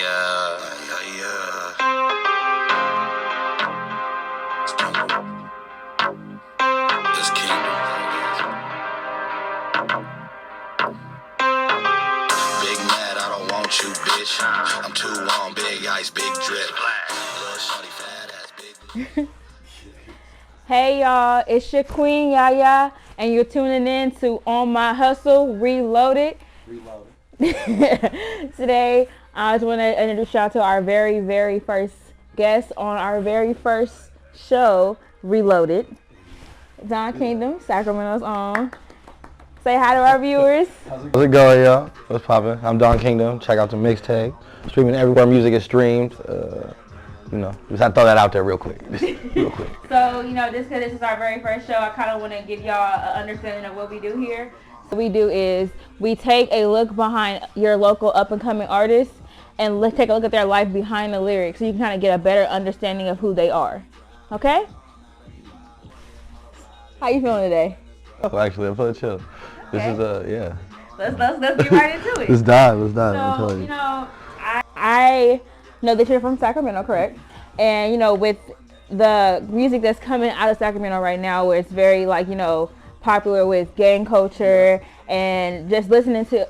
This kingdom. Big mad, I don't want you, bitch. I'm too on, big ice, big drip. Little shorty, fat ass, big. Hey y'all, it's your queen Yaya, and you're tuning in to On My Hustle Reloaded. Today, I just want to introduce y'all to our very first guest on our very first show, Reloaded. DonKingdom, Sacramento's own. Say hi to our viewers. How's it going, y'all? What's poppin'? I'm DonKingdom. Check out the mixtape. Streaming everywhere music is streamed. You know, just had to throw that out there real quick. So, you know, just because this is our very first show, I kind of want to give y'all an understanding of what we do here. What we do is we take a look behind your local up-and-coming artists and take a look at their life behind the lyrics so you can kind of get a better understanding of who they are. Okay? How you feeling today? Oh, actually, I'm feeling chill. This is yeah. Let's get right into it. Let's dive. So, you know, I know that you're from Sacramento, correct? And, you know, with the music that's coming out of Sacramento right now, where it's very, like, you know, popular with gang culture, and just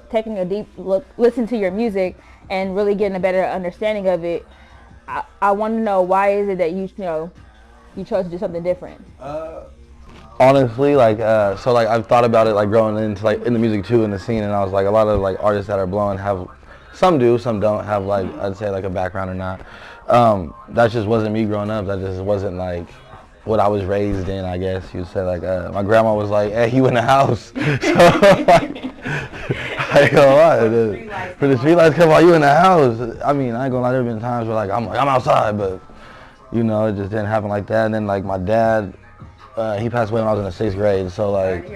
taking a deep look, listen to your music and really getting a better understanding of it, I want to know, why is it that you chose to do something different? Honestly, like, so, like, I've thought about it, like, growing into, like, in the music, too, in the scene, and I was like, a lot of, like, artists that are blowing have, some do, some don't have, like, I'd say, like, a background or not. That just wasn't me growing up. That just wasn't, like, what I was raised in, I guess you'd say. Like, my grandma was like, hey, you in the house. So, like, I ain't gonna lie. For the street lights come on, you in the house. I mean, I ain't gonna lie, there have been times where, like, I'm outside, but, you know, it just didn't happen like that. And then, like, my dad, he passed away when I was in the 6th grade, so, like,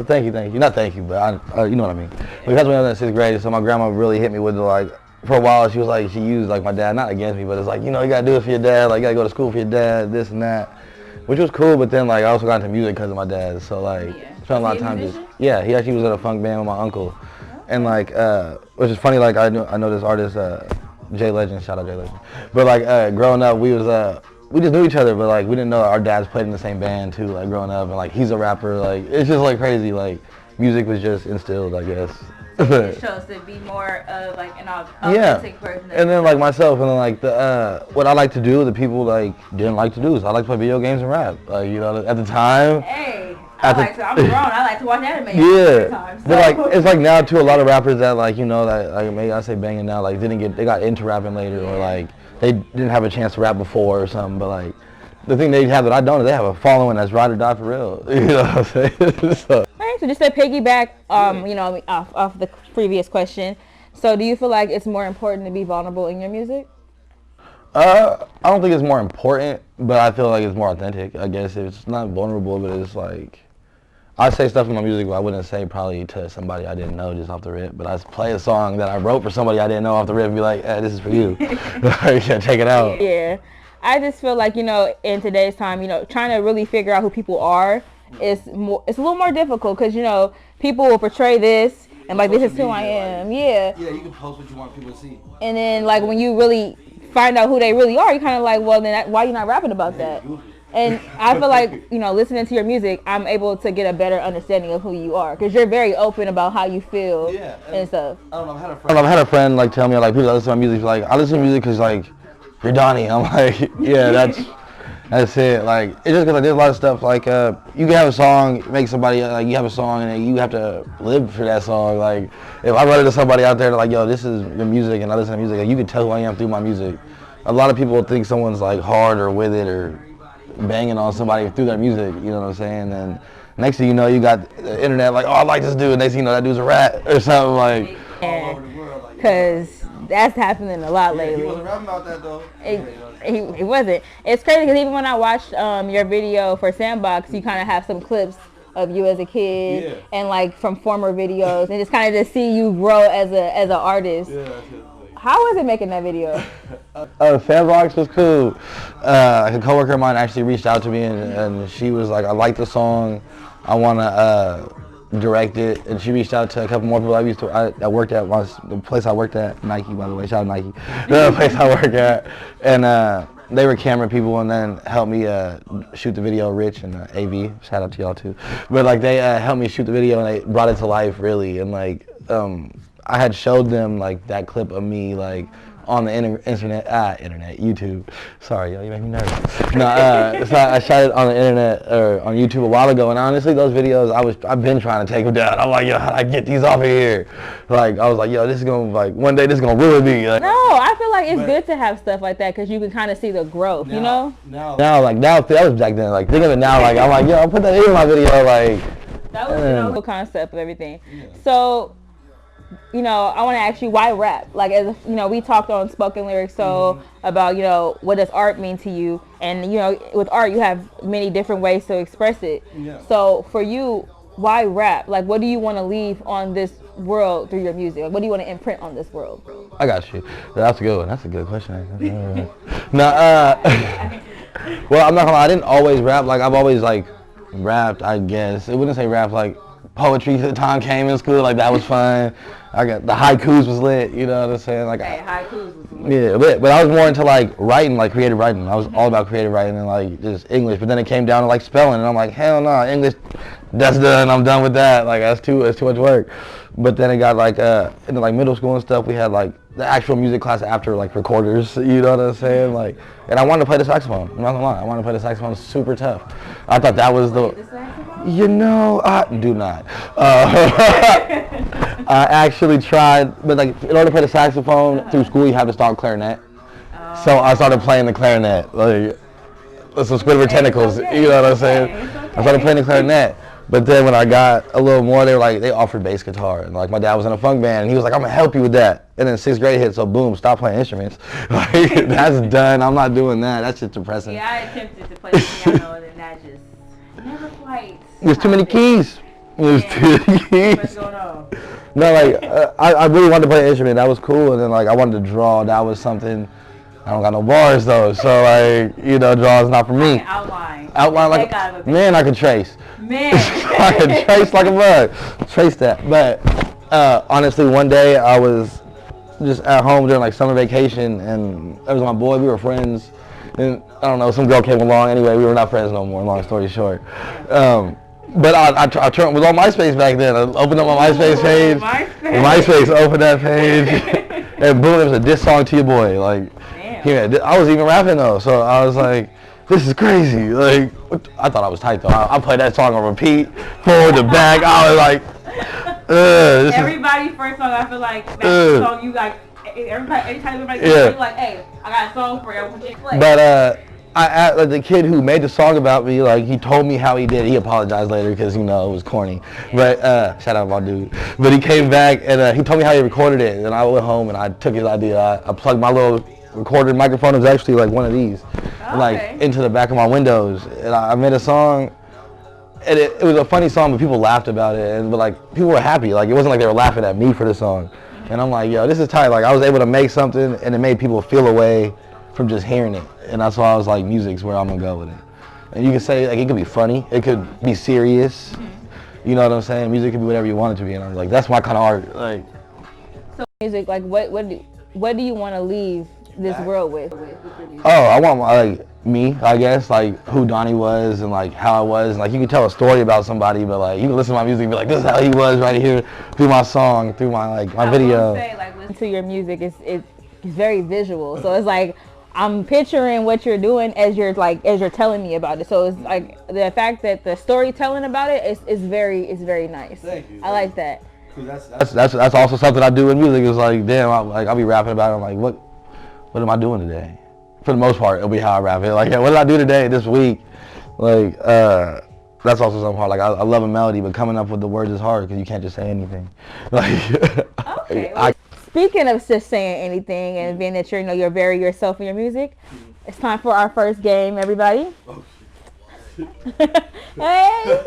thank you. Not thank you, but you know what I mean. But he passed away when I was in the 6th grade, so my grandma really hit me with the, like, for a while, she was like, she used, like, my dad, not against me, but it's like, you know, you gotta do it for your dad, like, you gotta go to school for your dad, this and that, which was cool. But then, like, I also got into music because of my dad, so, like, spent a lot of time just, yeah, he actually was at a funk band with my uncle, and, like, which is funny, like, I know this artist, Jay Legend, shout out Jay Legend, but, like, growing up, we just knew each other, but, like, we didn't know our dads played in the same band, too, like, growing up, and, like, he's a rapper, like, it's just, like, crazy, like, music was just instilled, I guess. It shows to be more of, like, an authentic person. And then, like, myself, and then, like, what I like to do, the people, like, didn't like to do, so I like to play video games and rap, like, you know, at the time. Hey, I'm grown, I like to watch anime. Yeah, time, so. But, like, it's like now, too, a lot of rappers that, like, you know, that, like, maybe I say banging now, like, they got into rapping later, or, like, they didn't have a chance to rap before or something, but, like, the thing they have that I don't is they have a following that's ride or die for real. You know what I'm saying? So just to piggyback, you know, off the previous question. So, do you feel like it's more important to be vulnerable in your music? I don't think it's more important, but I feel like it's more authentic. I guess it's not vulnerable, but it's like, I say stuff in my music I wouldn't say probably to somebody I didn't know just off the rip, but I play a song that I wrote for somebody I didn't know off the rip and be like, hey, this is for you. Check it out. Yeah. I just feel like, you know, in today's time, you know, trying to really figure out who people are it's a little more difficult, because, you know, people will portray this and, like, this is who I am. Yeah, you can post what you want people to see. And then, like, when you really find out who they really are, you kind of like, well, then why are you not rapping about that? And I feel like, you know, listening to your music, I'm able to get a better understanding of who you are, because you're very open about how you feel and stuff. I don't know, I've had a friend, like, tell me, like, people that listen to my music, like, I listen to music because, like, you're Donnie. I'm like, yeah, that's it. Like, it's just because, like, there's a lot of stuff, like, you can have a song, make somebody, like, you have a song, and you have to live for that song. Like, if I run into somebody out there, like, yo, this is your music, and I listen to music, like, you can tell who I am through my music. A lot of people think someone's, like, hard or with it or banging on somebody through their music, you know what I'm saying? And next thing you know, you got the internet, like, oh, I like this dude, and next thing you know, that dude's a rat or something, like. Yeah, because that's happening a lot lately. He wasn't rapping about that, though. He wasn't. It's crazy, because even when I watched your video for Sandbox, you kind of have some clips of you as a kid and, like, from former videos, and just kind of to see you grow as an artist. Yeah, that's it. How was it making that video? Sandbox was cool. A coworker of mine actually reached out to me, and she was like, I like the song. I want to direct it, and she reached out to a couple more people I worked at once. The place I worked at, Nike, by the way, shout out Nike. The place I work at, and they were camera people, and then helped me shoot the video. Rich and AV, shout out to y'all too. But like they helped me shoot the video, and they brought it to life really. And like I had showed them like that clip of me like on the internet, YouTube. Sorry, y'all, you make me nervous. No, so I shot it on the internet or on YouTube a while ago, and honestly, those videos I've been trying to take them down. I'm like, yo, how do I get these off of here? Like I was like, yo, this is gonna like one day this is gonna ruin me. Like, No, I feel like it's good to have stuff like that because you can kind of see the growth, you know? Now, that was back then. Like think of it now, like I'm like, yo, I'll put that in my video, like. That was the whole concept of everything. Yeah. So. You know, I want to ask you, why rap? Like, as you know, we talked on Spoken Lyrics, so about, you know, what does art mean to you? And, you know, with art, you have many different ways to express it. Yeah. So, for you, why rap? Like, what do you want to leave on this world through your music? Like, what do you want to imprint on this world? I got you. That's a good one. That's a good question. Well, I'm not gonna lie, I didn't always rap. Like, I've always, like, rapped, I guess. I wouldn't say rap, like, poetry the time came in school, like that was fun. I got the haikus was lit, you know what I'm saying? Like haikus was lit. Yeah, but I was more into like writing, like creative writing. I was all about creative writing and like just English. But then it came down to like spelling, and I'm like, hell no, English, that's done. I'm done with that. Like that's too much work. But then it got like into like middle school and stuff. We had like the actual music class after like recorders, you know what I'm saying? Like, and I wanted to play the saxophone. I'm not gonna lie, I wanted to play the saxophone. Super tough. I thought that was you know, I do not. I actually tried, but like in order to play the saxophone through school, you have to start clarinet. So I started playing the clarinet, like with some Squidward tentacles. You know what I'm saying? I started playing the clarinet. But then when I got a little more, they offered bass guitar, and like my dad was in a funk band, and he was like, "I'm gonna help you with that." And then 6th grade hit, so boom, stop playing instruments. Like that's done. I'm not doing that. That's just depressing. Yeah, I attempted to play the piano, and that just never quite. There's too many keys. There's too many keys. What's going on? No, like I really wanted to play an instrument. That was cool, and then like I wanted to draw. That was something. I don't got no bars though, so like you know, draw is not for me. Outline like man, I could trace. Man, I could trace like a bug. Trace that. But honestly, one day I was just at home during like summer vacation, and it was my boy. We were friends, and I don't know, some girl came along. Anyway, we were not friends no more. Long story short. But I turned, was on MySpace back then. I opened up my MySpace page. MySpace, opened that page, and boom, there was a diss song to your boy. Like, yeah, I was even rapping though, so I was like, this is crazy. Like, I thought I was tight though. I played that song on repeat, forward to back. I was like, everybody first song. I feel like that's the song you like. Anytime everybody comes like, hey, I got a song for you. But like the kid who made the song about me, like he told me how he did. He apologized later because you know it was corny. But shout out my dude. But he came back and he told me how he recorded it. And I went home and I took his idea. I plugged my little recorder microphone. It was actually like one of these, like into the back of my windows. And I made a song. And it was a funny song, but people laughed about it. But like people were happy. Like it wasn't like they were laughing at me for the song. And I'm like, yo, this is tight. Like I was able to make something and it made people feel away from just hearing it. And that's why I was like, music's where I'm gonna go with it. And you can say like it could be funny, it could be serious. You know what I'm saying? Music can be whatever you want it to be. And I'm like, that's my kind of art. Like, so music, like what do you want to leave this world with? Oh, I want like me, I guess, like who Donnie was and like how I was. And, like you can tell a story about somebody, but like you can listen to my music and be like, this is how he was right here through my song, through my like my video. I will say, like listen to your music, it's very visual. So it's like I'm picturing what you're doing as you're telling me about it. So it's like the fact that the storytelling about it is very nice. Thank you. I like that. That's also something I do in music. Is like, damn, I'll be rapping about it. I'm like, what am I doing today? For the most part, it'll be how I rap it. Like, yeah, what did I do today, this week? Like, that's also something hard. Like, I love a melody, but coming up with the words is hard because you can't just say anything. Like, okay. Well, speaking of just saying anything and being that you're very yourself in your music, it's time for our first game, everybody. Hey,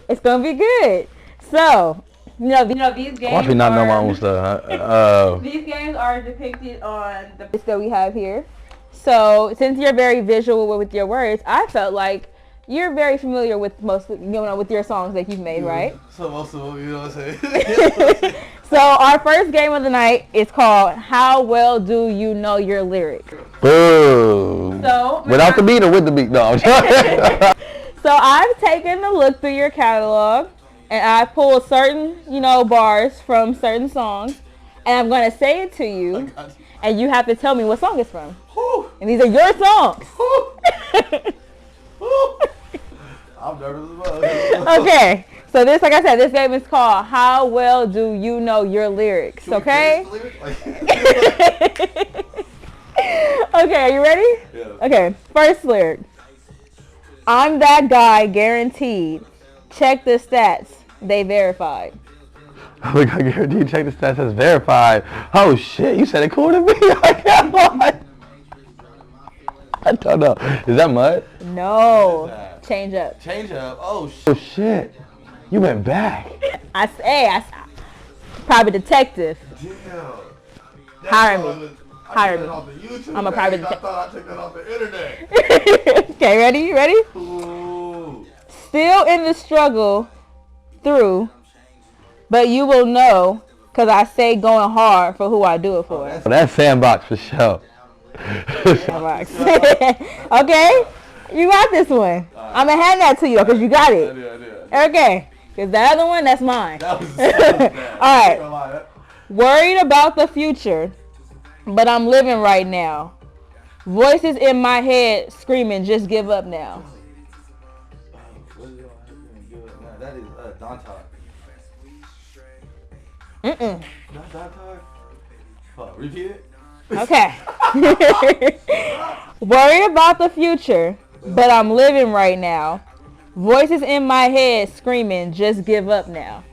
it's gonna be good. So, you know these games. Watch me not know my own stuff. These games are depicted on the list that we have here. So, since you're very visual with your words, I felt like you're very familiar with most, with your songs that you've made, right? So most of them, you know what I'm saying? So our first game of the night is called How Well Do You Know Your Lyrics? Boom. So Without the beat or with the beat? No. I'm joking. So I've taken a look through your catalog and I pulled certain, bars from certain songs and I'm going to say it to you and you have to tell me what song it's from. And these are your songs. I'm nervous as well. Okay. So this, like I said, this game is called How Well Do You Know Your Lyrics, okay? Okay, are you ready? Yeah. Okay, first lyric. I'm that guy, guaranteed. Check the stats, they verified. Oh my God, guaranteed. Check the stats. That's verified. Oh shit, you said it cooler than me. I can't lie. I don't know. Is that mud? No. What is that? Change up. Change up. Oh shit. Oh shit. You went back. I private detective. Damn. Hire me. Hire me. I'm a private detective. I thought I took that off the internet. Okay, ready? You ready? Ooh. Still in the struggle through, but you will know, cause I say going hard for who I do it for. That's Sandbox for sure. Sandbox. Okay, you got this one. I'm gonna hand that to you because you got it. Okay, cause the other one, that's mine. That was bad. All right. Worried about the future, but I'm living right now. Voices in my head screaming, just give up now. That is Don Talk. Mm-mm. Not Don Talk? Fuck, repeat it? Okay. Worried about the future, but I'm living right now. Voices in my head screaming, just give up now.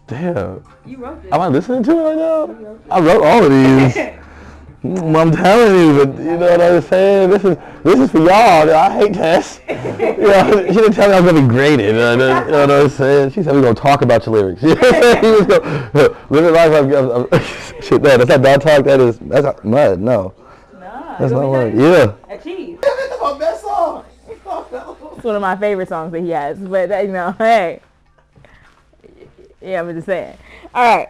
Damn. You wrote this. Am I listening to it right now? I wrote all of these. I'm telling you, but you know what I'm saying? This is for y'all. I hate tests. She didn't tell me I was going to be graded. You know what I'm saying? She said we're going to talk about your lyrics. You know what I'm saying? He was going, living life. Shit, no, that's not Don Talk. That's not mud. No. Nah, that's not mud. Yeah. Achieve. That's my best song. It's one of my favorite songs that he has. But, hey. Yeah, I'm just saying. All right.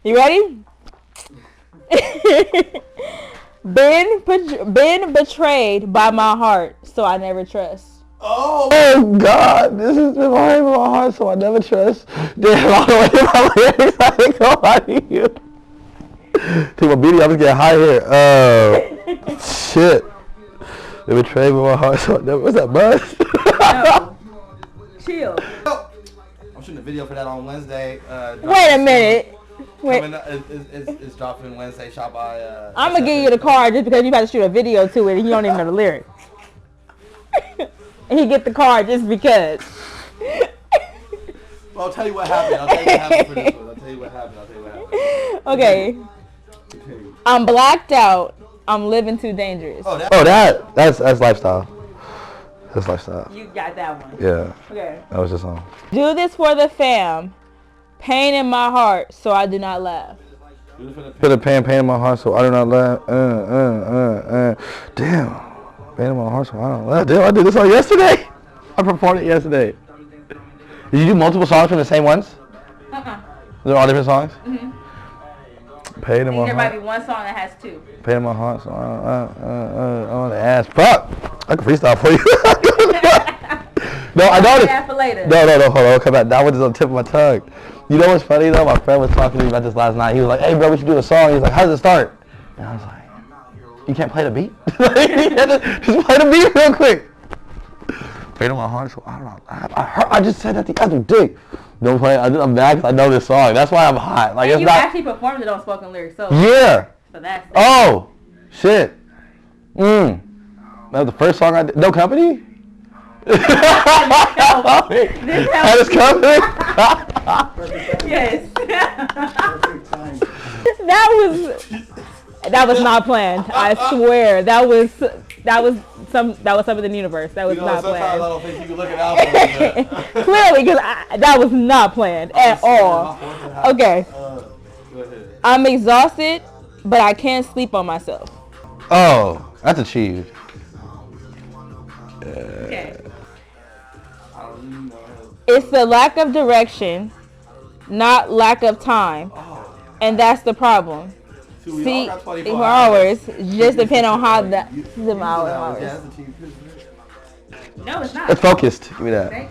You ready? Been betrayed by my heart, so I never trust. Oh God, this is been my heart, so I never trust. Damn, all the way to my lyrics, I ain't gonna lie to you. Take my beanie, I'm just getting high here. Shit. Been betrayed by my heart, so I never. What's that, buzz? No. Chill. I'm shooting a video for that on Wednesday. Wait a minute. Wait. It's dropping Wednesday. Shot by. I'm gonna give you the card just because you about to shoot a video to it and you don't even know the lyrics. And he get the card just because. Well, I'll tell you what happened. I'll tell you what happened for this one. Okay. I'm blacked out. I'm living too dangerous. That's lifestyle. That's lifestyle. You got that one. Yeah. Okay. That was the song. Do this for the fam. Pain in my heart, so I do not laugh. Put a pain in my heart, so I do not laugh. Damn. Pain in my heart, so I don't laugh. Damn, I did this song yesterday. I performed it yesterday. Did you do multiple songs from the same ones? They're all different songs? Mm-hmm. Pain in my heart. There might be one song that has two. Pain in my heart, so I want to ask. Fuck! I can freestyle for you. No, I know this. For later. No, hold on, come back. That one is on the tip of my tongue. You know what's funny though? My friend was talking to me about this last night. He was like, "Hey, bro, we should do a song." He was like, "How does it start?" And I was like, "You can't play the beat? Just play the beat real quick." Pain in my heart, so I don't know. I just said that the other day. Don't play. I'm mad because I know this song. That's why I'm hot. Like, and it's you not. actually performed it on spoken lyrics, so Yeah. So that's. Oh, shit. That was the first song I did. No Company? That is Company? Yes. That was not planned. I swear. That was something in the universe. That was not planned. I don't think you can look it out for Clearly, because that was not planned at all. Okay. Go ahead. I'm exhausted, but I can't sleep on myself. Oh, that's achieved. Okay. I don't even know. It's the lack of direction, not lack of time, and that's the problem. See, 24 hours just depend on how that. The hours. No, it's not. It's focused. Give me that.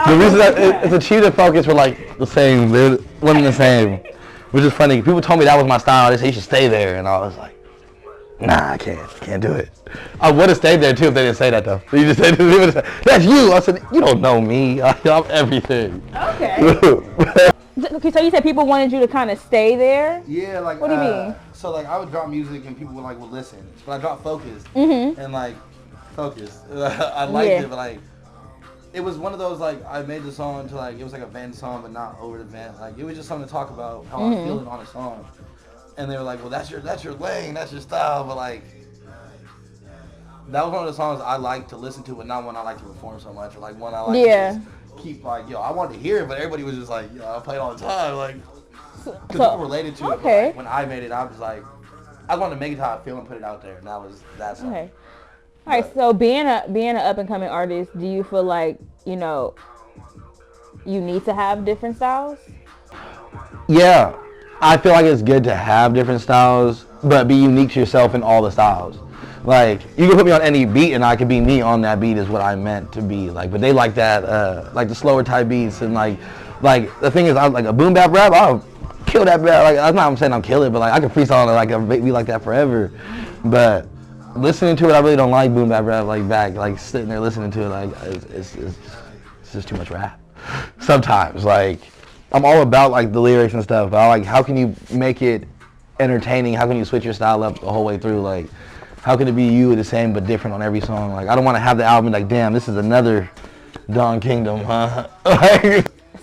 The reason that it's achieved and focus were like the same. They're one and the same, which is funny. People told me that was my style. They said you should stay there, and I was like, nah, I can't do it. I would have stayed there too if they didn't say that though. You just said, that's you. I said, you don't know me. I'm everything. Okay. Okay, so you said people wanted you to kind of stay there? Yeah, like. What do you mean? So like I would drop music and people would listen, but I dropped Focus and like Focus. I liked it, but like it was one of those like I made the song to like it was like a vent song, but not over the vent. Like it was just something to talk about how I'm feeling on a song. And they were like, well, that's your lane, that's your style, but like that was one of the songs I like to listen to, but not one I like to perform so much, or like one I like to just keep like, yo, I wanted to hear it, but everybody was just like, yo, I play it all the time, like, because people related to it. But like, when I made it, I was like, I wanted to make it how I feel and put it out there, and that was that song. Okay. All right, so being an up and coming artist, do you feel like you need to have different styles? Yeah. I feel like it's good to have different styles, but be unique to yourself in all the styles. Like, you can put me on any beat and I can be me on that beat is what I meant to be. Like, but they like that, like the slower type beats and like the thing is, I like a boom bap rap, I'll kill that rap. Like, I'm saying I'll kill it, but like I can freestyle like a beat like that forever. But listening to it, I really don't like boom bap rap like sitting there listening to it, like it's just too much rap. Sometimes, like. I'm all about like the lyrics and stuff, but I like how can you make it entertaining? How can you switch your style up the whole way through? Like, how can it be you the same but different on every song? Like, I don't want to have the album like, damn, this is another DonKingdom, huh?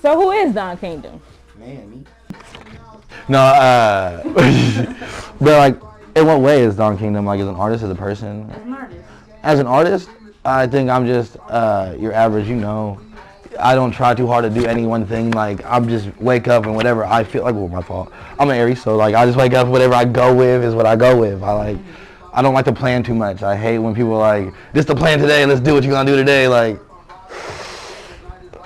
So who is DonKingdom? Man, me. No, but like, in what way is DonKingdom? Like, as an artist, as a person? As an artist. As an artist, I think I'm just your average, I don't try too hard to do any one thing. Like, I'm just wake up and whatever I feel like. Well, my fault. I'm an Aries, so like I just wake up. Whatever I go with is what I go with. I don't like to plan too much. I hate when people are like, this the plan today. Let's do what you're gonna do today. Like,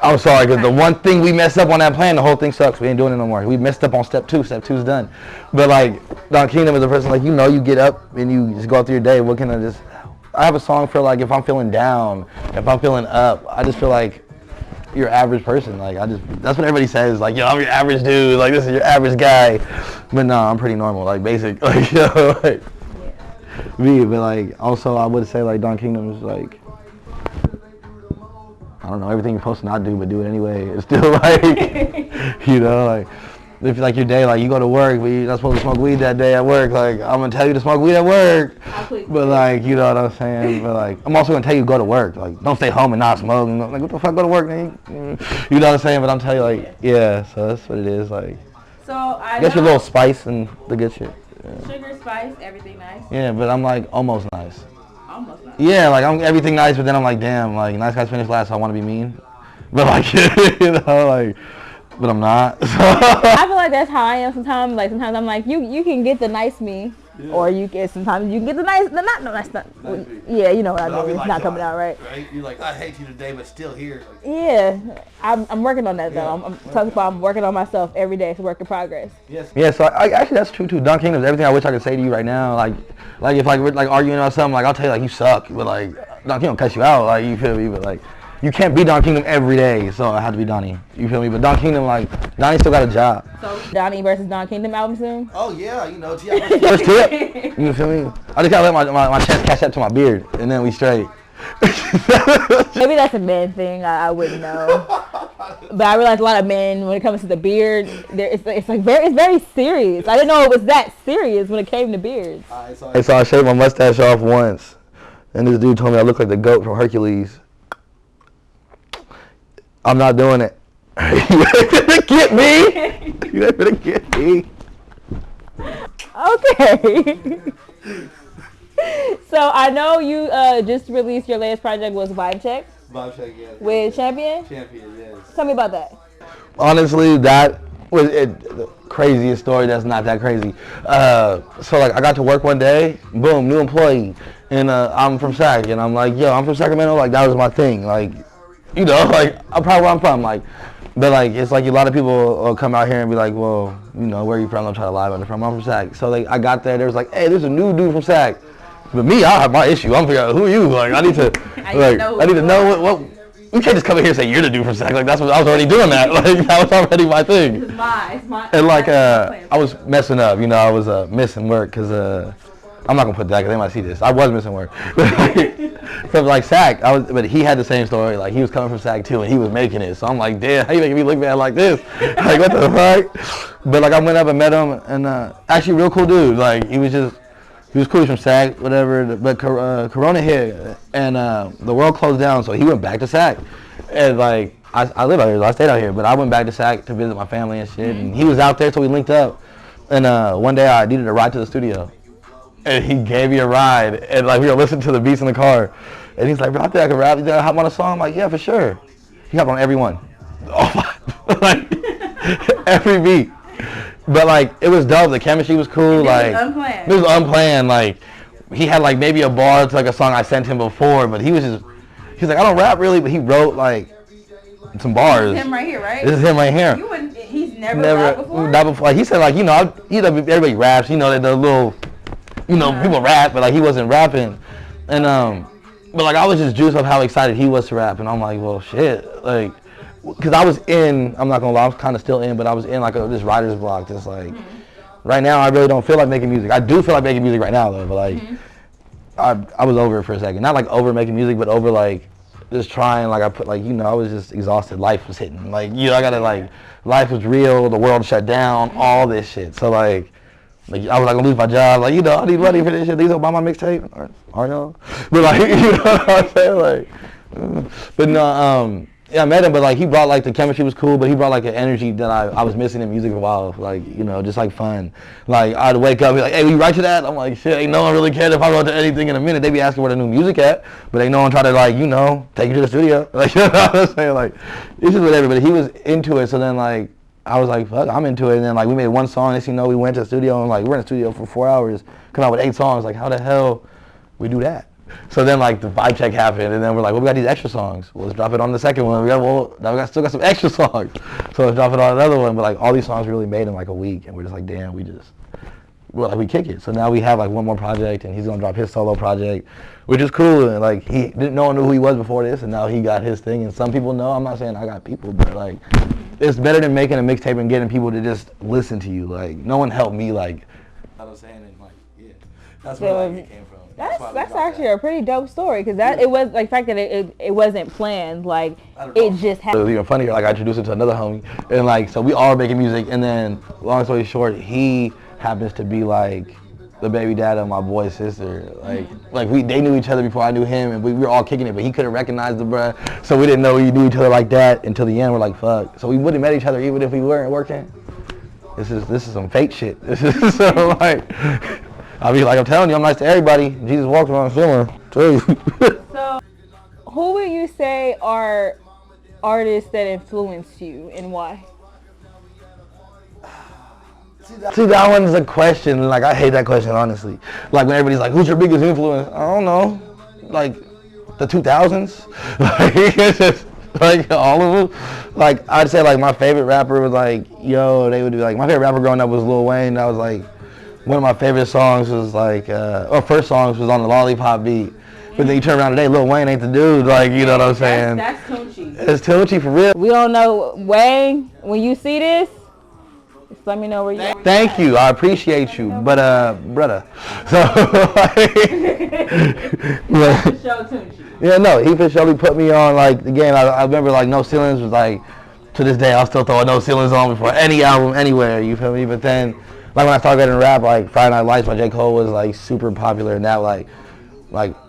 I'm sorry, because the one thing we messed up on that plan, the whole thing sucks. We ain't doing it no more. We messed up on step 2. Step 2's done. But like, DonKingdom is a person like you get up and you just go through your day. What can I have a song for like if I'm feeling down, if I'm feeling up. I just feel like. Your average person, like that's what everybody says, like, yo, I'm your average dude, like this is your average guy, but no, I'm pretty normal, like basic, like, like me, but like also I would say like DonKingdom is like, I don't know, everything you're supposed to not do but do it anyway. It's still like, like if like your day, like you go to work, but you're not supposed to smoke weed that day at work, like I'm gonna tell you to smoke weed at work, but like, you know what I'm saying, but like I'm also gonna tell you to go to work, like don't stay home and not smoke, like what the fuck, go to work, man, you know what I'm saying, but I'm telling you, like, yeah, so that's what it is, like, so I guess your little spice and the good shit, sugar, spice, everything nice, yeah, but I'm like almost nice, nice, yeah, like I'm everything nice, but then I'm like, damn, like nice guys finish last, so I want to be mean, but like, like, but I'm not. I feel like that's how I am sometimes. Like sometimes I'm like, you can get the nice me, or sometimes you can get the nice, the not nice. Yeah, you know what I mean. It's like, not coming out right. You're like, I hate you today, but still here. Like, yeah, I'm working on that though. I'm working on myself every day. It's a work in progress. Yes. Yeah, so actually that's true too. DonKingdom is everything I wish I could say to you right now. Like if like we're like arguing about something, like I'll tell you like you suck, but like DonKingdom cuss you out, like you feel me, but like. You can't be DonKingdom every day, so I had to be Donnie. You feel me? But DonKingdom, like, Donnie still got a job. So, Donnie versus DonKingdom album soon? Oh, yeah, First tip. You feel me? I just gotta let my chest catch up to my beard, and then we straight. Maybe that's a man thing. I wouldn't know. But I realize a lot of men, when it comes to the beard, it's very serious. I didn't know it was that serious when it came to beards. So I shaved my mustache off once, and this dude told me I look like the goat from Hercules. I'm not doing it. You ain't gonna get me. You ain't gonna get me. Okay. So I know you just released your latest project was Vibe Check. Vibe Check, yes. With Champion? Champion, yes. Tell me about that. Honestly, that was it. craziest story that's not that crazy. So like I got to work one day, boom, new employee, and I'm from Sac, and I'm like, yo, I'm from Sacramento, like that was my thing, like, you know, like I'm probably where I'm from, like, but like it's like a lot of people will come out here and be like, well, you know, where are you from? I'll try to lie about it from. I'm from Sac. So like I got there, there was like, hey, there's a new dude from Sac. But me, I have my issue. I'm figuring out who are you? Like I need to, like I need to know what. You can't just come in here and say you're the dude from Sac. Like that's what I was already doing that. Like that was already my thing. It's my. And like I was messing up. You know, I was missing work because I'm not gonna put that because they might see this. I was missing work. So like Sac, but he had the same story. Like he was coming from Sac too, and he was making it. So I'm like, damn, how you making me look bad like this? Like what the fuck? But like I went up and met him, and actually real cool dude. Like he was cool. He's from Sac, whatever. But Corona hit, and the world closed down, so he went back to Sac. And like I live out here, so I stayed out here. But I went back to Sac to visit my family and shit. And he was out there, so we linked up. And one day I needed a ride to the studio. And he gave me a ride, and like we were listening to the beats in the car, and he's like, bro, I think I can rap. You think I hop on a song? I'm like, yeah, for sure. He hopped on every one. Oh, like every beat. But like it was dope. The chemistry was cool. Like unplanned. It was unplanned. Like he had like maybe a bar to like a song I sent him before, but he's like, I don't rap really, but he wrote like some bars. This is him right here, right? This is him right here. He's never rapped before? Not before. Like he said, like, you know, everybody raps. You know, the little. You know, people rap, but like he wasn't rapping, and but like I was just juiced up how excited he was to rap, and I'm like, well, shit, like, cause I was in, I'm not gonna lie, I was kind of still in, but I was in like this writer's block, just like, right now I really don't feel like making music. I do feel like making music right now though, but like, I was over it for a second, not like over making music, but over like, just trying, like I put like, you know, I was just exhausted, life was hitting, like, you know, I gotta like, life was real, the world shut down, all this shit, so like I was like gonna lose my job, like, you know, I need money for this shit. These don't buy my mixtape, are y'all? But like, you know what I'm saying, like, but no, yeah, I met him, but like he brought like the chemistry was cool, but he brought like an energy that I was missing in music for a while, like, you know, just like fun. Like I'd wake up, be like, hey, will you write to that? I'm like, shit, ain't no one really cared if I wrote to anything in a minute. They be asking where the new music at, but ain't no one try to like, you know, take you to the studio. Like, you know what I'm saying, like, it's just whatever. But he was into it, so then like. I was like, fuck, I'm into it. And then like we made one song, next thing you know, we went to the studio and like we were in the studio for 4 hours, come out with 8 songs. Like how the hell we do that? So then like the vibe check happened, and then we're like, well, we got these extra songs. Well, let's drop it on the second one. Now we still got some extra songs. So let's drop it on another one. But like all these songs really made in like a week, and we're just like, damn, we kick it. So now we have like one more project, and he's gonna drop his solo project, which is cool. And like no one knew who he was before this, and now he got his thing. And some people know. I'm not saying I got people, but like. It's better than making a mixtape and getting people to just listen to you. Like, no one helped me, like, I was saying, and like, yeah. That's where like, it came from. That's actually a pretty dope story, because it was, like, the fact that it wasn't planned, like, it just happened. It was even funnier, like, I introduced him to another homie, and like, so we all were making music, and then, long story short, he happens to be, like, the baby dad of my boy's sister. Like they knew each other before I knew him, and we were all kicking it, but he couldn't recognize the bruh, so we didn't know we knew each other like that until the end. We're like, fuck. So we would have met each other even if we weren't working. This is some fake shit. This is so like, I'll be like, I'm telling you, I'm nice to everybody. Jesus walks around feeling. Tell you. So, who would you say are artists that influenced you, and why? See, that one's a question. Like, I hate that question, honestly. Like, when everybody's like, who's your biggest influence? I don't know. Like, the 2000s? Like, it's just, like, all of them. Like, I'd say, like, my favorite rapper was, like, they would be, like, my favorite rapper growing up was Lil Wayne. That was, like, one of my favorite songs was, like, first songs was on the Lollipop beat. But then you turn around today, Lil Wayne ain't the dude. Like, you know what I'm saying? That's Tunchi. It's Tunchi for real. We don't know, Wayne, when you see this, just let me know where you are. Thank you. I appreciate you. But, brother. So, yeah, no, he for sure put me on, like, again, I remember, like, No Ceilings was, like, to this day, I'll still throw No Ceilings on before any album, anywhere, you feel me? But then, like, when I started getting rap, like, Friday Night Lights by J. Cole was, like, super popular, and now, like,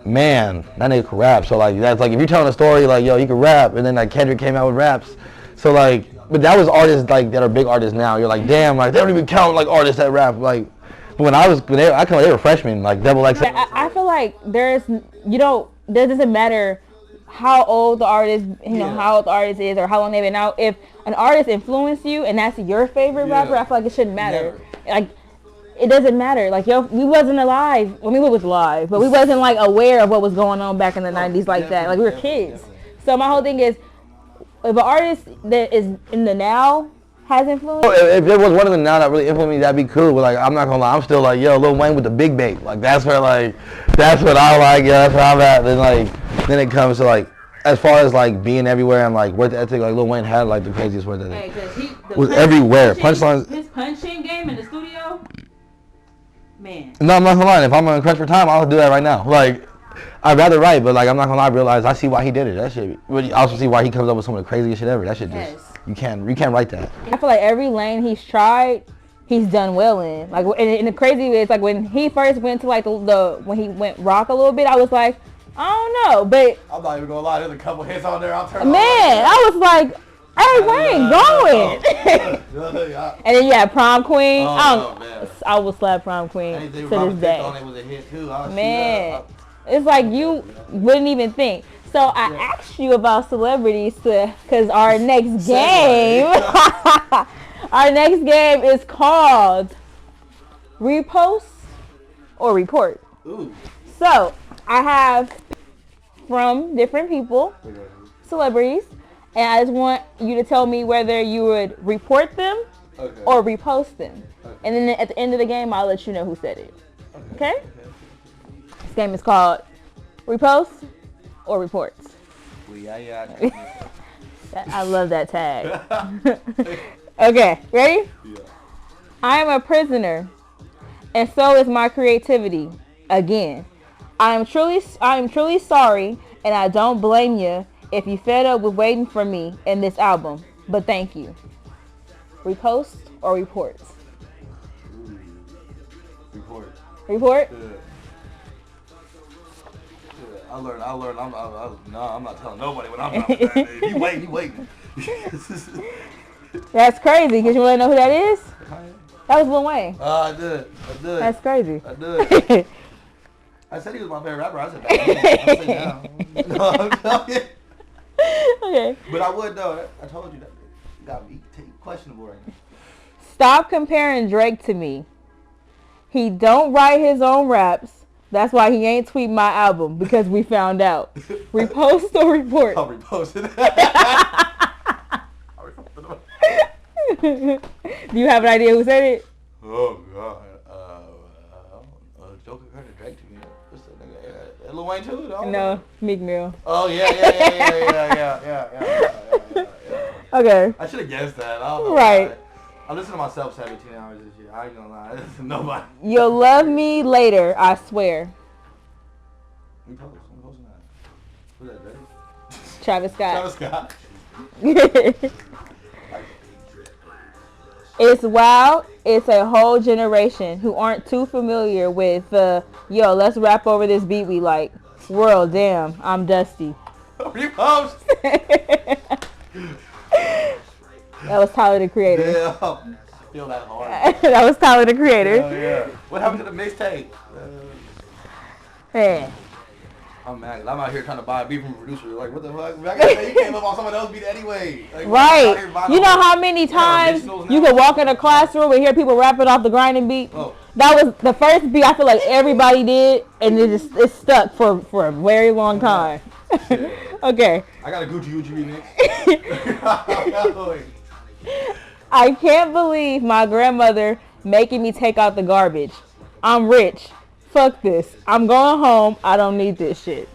man, that nigga could rap. So, like, that's, like, if you're telling a story, like, yo, he could rap, and then, like, Kendrick came out with raps. So, like, but that was artists, like, that are big artists now. You're like, damn, like, they don't even count, like, artists that rap. Like, but they were freshmen, like, Double X. I feel like there doesn't matter how old the artist, how old the artist is or how long they've been out. If an artist influence you and that's your favorite rapper, I feel like it shouldn't matter. Like, it doesn't matter. Like, yo, we wasn't alive. Well, we was alive, but we wasn't like aware of what was going on back in the 90s like that. Like, we were kids. So my whole thing is, if an artist that is in the now has influence. If there was one of them now that really influenced me, that'd be cool. But like, I'm not gonna lie, I'm still like, yo, Lil Wayne with the big bait. Like, that's where that's what I like. Yeah, that's where I'm at. Then it comes to like, as far as like being everywhere and like work ethic, like Lil Wayne had like the craziest work ethic. Was everywhere. Punchlines. His punching game in the studio. Man. No, I'm not gonna lie. If I'm on crunch for time, I'll do that right now. Like, I'd rather write, but like, I'm not gonna lie. I realize I see why he did it. That shit. But you also see why he comes up with some of the craziest shit ever. That shit just. You can't write that. I feel like every lane he's tried, he's done well in. Like, and the crazy is like when he first went to like when he went rock a little bit, I was like, I don't know, but I'm not even gonna lie. There's a couple hits on there. I'll turn. Man, I was like, hey, Wayne, going. And then you had Prom Queen. I will slap Prom Queen to this day. On it was a hit too. Man, it's like you wouldn't even think. So I asked you about celebrities because our next game, our next game is called Repost or Report. Ooh. So I have from different people, celebrities, and I just want you to tell me whether you would report them or repost them. And then at the end of the game, I'll let you know who said it. Okay? This game is called Repost or Reports. I love that tag. Okay, ready? Yeah. I am a prisoner, and so is my creativity. Again, I am truly sorry, and I don't blame you if you fed up with waiting for me in this album. But thank you. Repost or reports? Report. Report? Yeah. I learned. I'm not telling nobody what I'm dropping that day. He waiting. That's crazy, because you want to know who that is? That was Lil Wayne. I did. That's crazy. I did. I said he was my favorite rapper. I said that. No, I'm telling you. Okay. But I would though. I told you that. Got me questionable right now. Stop comparing Drake to me. He don't write his own raps. That's why he ain't tweet my album, because we found out. Repost or report? I'll repost it. Do you have an idea who said it? Oh God. Joker Carter Drake to me. What's that nigga? Lil Wayne too? No, Meek Mill. Oh yeah. Okay. I should have guessed that. I don't know right. Why. I listened to myself 17 hours this year. I ain't gonna lie. Nobody. You'll love me later, I swear. I'm posting that. Who's that, Drake? Travis Scott. Travis Scott. It's wild. It's a whole generation who aren't too familiar with yo, let's rap over this beat we like. World, damn, I'm Dusty. Repost. That was Tyler the Creator. Yeah, I feel that hard. That was Tyler the Creator. Yeah. What happened to the mixtape? Hey. I'm mad. I'm out here trying to buy a beat from a producer. Like, what the fuck? Back in the day, you came up on someone else's beat anyway. Like, right. You know how many times you could walk in a classroom and hear people rapping off the grinding beat? Oh. That was the first beat I feel like everybody did, and it stuck for a very long time. Okay. I got a Gucci remix. I can't believe my grandmother making me take out the garbage. I'm rich. Fuck this. I'm going home. I don't need this shit.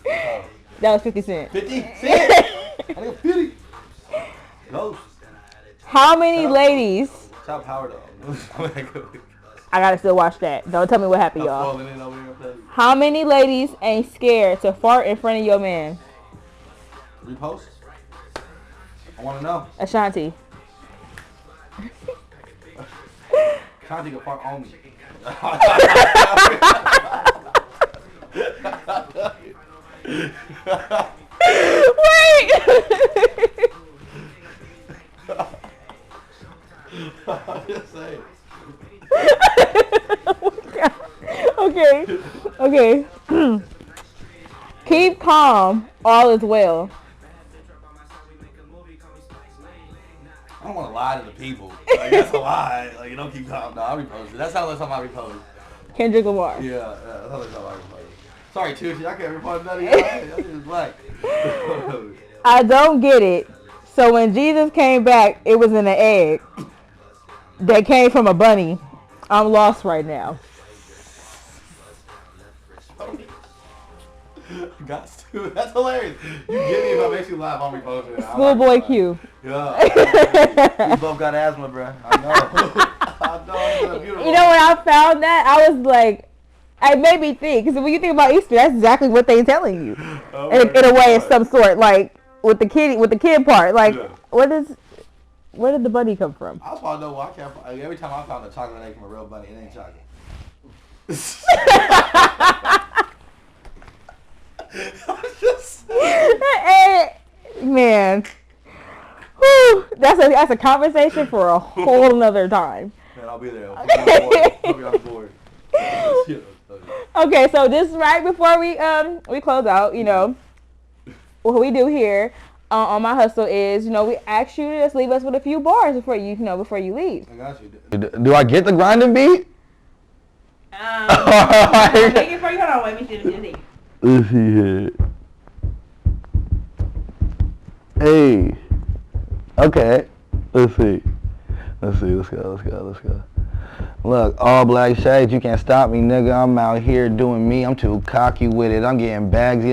That was 50 Cent. 50 Cent? I got 50. Ghost. How many ladies? Top power though. I gotta still watch that. Don't tell me what happened, y'all. How many ladies ain't scared to fart in front of your man? Repost? I want to know. Ashanti. Ashanti can fart on me. Wait! I'm just saying. Okay. Keep calm. All is well. I don't want to lie to the people. Like, that's a lie. Like, you don't keep calm. No, I reposted. That sounds like something I reposted. Kendrick Lamar. Yeah, that sounds like something I reposted. Sorry, Tucci. I can't repost none of y'all. That shit is black. I don't get it. So when Jesus came back, it was in an egg that came from a bunny. I'm lost right now. Got to. That's hilarious. You get me if I make you laugh. I'm reposting it. Schoolboy Q. Yeah. We both got asthma, bro. I know. I know. It's beautiful. You know when I found that, I was like, it made me think. Because when you think about Easter, that's exactly what they're telling you. Oh in a way, of some sort. Like with the kid part. Like, where did the bunny come from? I just want to know why I can't. Like, every time I found a chocolate egg from a real bunny, it ain't chocolate. Man, whew, that's a conversation for a whole nother time. Man, I'll be there. I'll be on board. Okay, so this right before we close out, you know, what we do here on My Hustle is, you know, we ask you to just leave us with a few bars before you leave. I got you. Do I get the grinding beat? Take it for you. Hold on, let me see the Let's see here. Hey. Okay. Let's see. Let's go. Look, all black shades, you can't stop me, nigga. I'm out here doing me. I'm too cocky with it. I'm getting bags,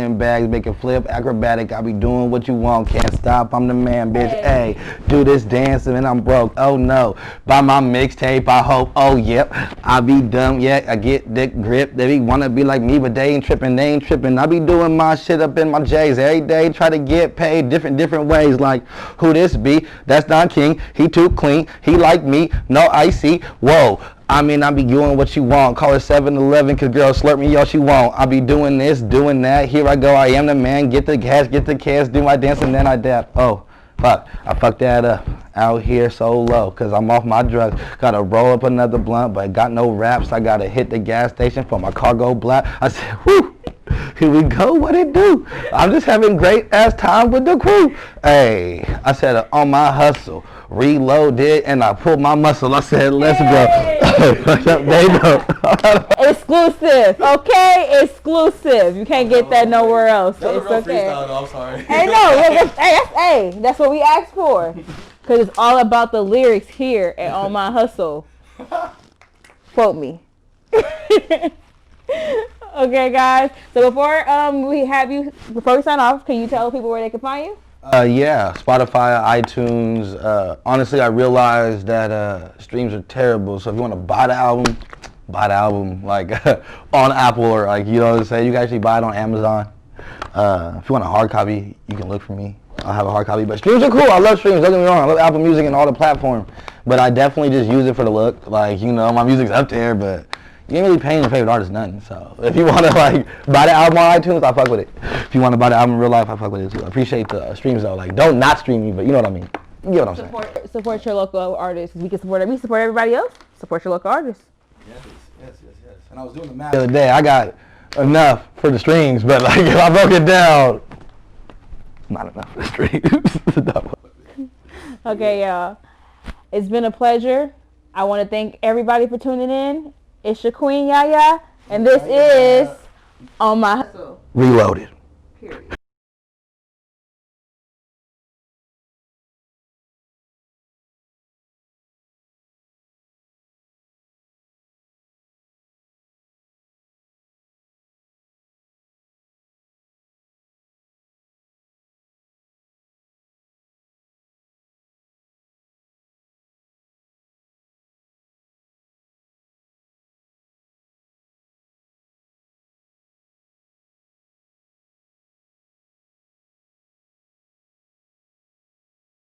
make it flip, acrobatic. I be doing what you want, can't stop. I'm the man, bitch. Hey, do this dancing and I'm broke. Oh no, buy my mixtape. I hope. Oh yep, I be dumb. Yeah, I get dick grip. They be wanna be like me, but they ain't tripping. I be doing my shit up in my J's every day. Try to get paid different ways. Like who this be? That's Don King. He too clean. He like me. No icy. Whoa. I mean, I be doing what you want. Call it 7-Eleven, cause girl slurp me, yo, she won't. I be doing this, doing that. Here I go, I am the man. Get the cash, do my dance, and then I dap. Oh, fuck, I fucked that up. Out here so low, cause I'm off my drugs. Gotta roll up another blunt, but got no raps. I gotta hit the gas station for my cargo black. I said, whoo. Here we go, what it do? I'm just having great ass time with the crew. Hey, I said on my hustle, reloaded, and I pulled my muscle. I said, let's go. They know. Exclusive, okay? Exclusive. You can't get that nowhere else. So it's okay. Though, I'm sorry. Hey, no, that's what we asked for. Because it's all about the lyrics here at On My Hustle. Quote me. Okay, guys. So before we sign off, can you tell people where they can find you? Yeah, Spotify, iTunes. Honestly, I realized that streams are terrible. So if you want to buy the album, like on Apple or like, you know what I'm saying, you can actually buy it on Amazon. If you want a hard copy, you can look for me. I'll have a hard copy. But streams are cool. I love streams. Don't get me wrong. I love Apple Music and all the platforms. But I definitely just use it for the look. Like, you know, my music's up there, but you ain't really paying your favorite artist nothing. So if you want to like buy the album on iTunes, I fuck with it. If you want to buy the album in real life, I fuck with it too. I appreciate the streams though. Like, don't not stream me, but you know what I mean. You know what I'm saying. Support your local artists. We can support them. We support everybody else. Support your local artists. Yes. And I was doing the math The other day, I got enough for the streams, but like if I broke it down, not enough for the streams. Okay, y'all. It's been a pleasure. I want to thank everybody for tuning in. It's your queen, Yaya, and this is On My Hustle. Reloaded. Period.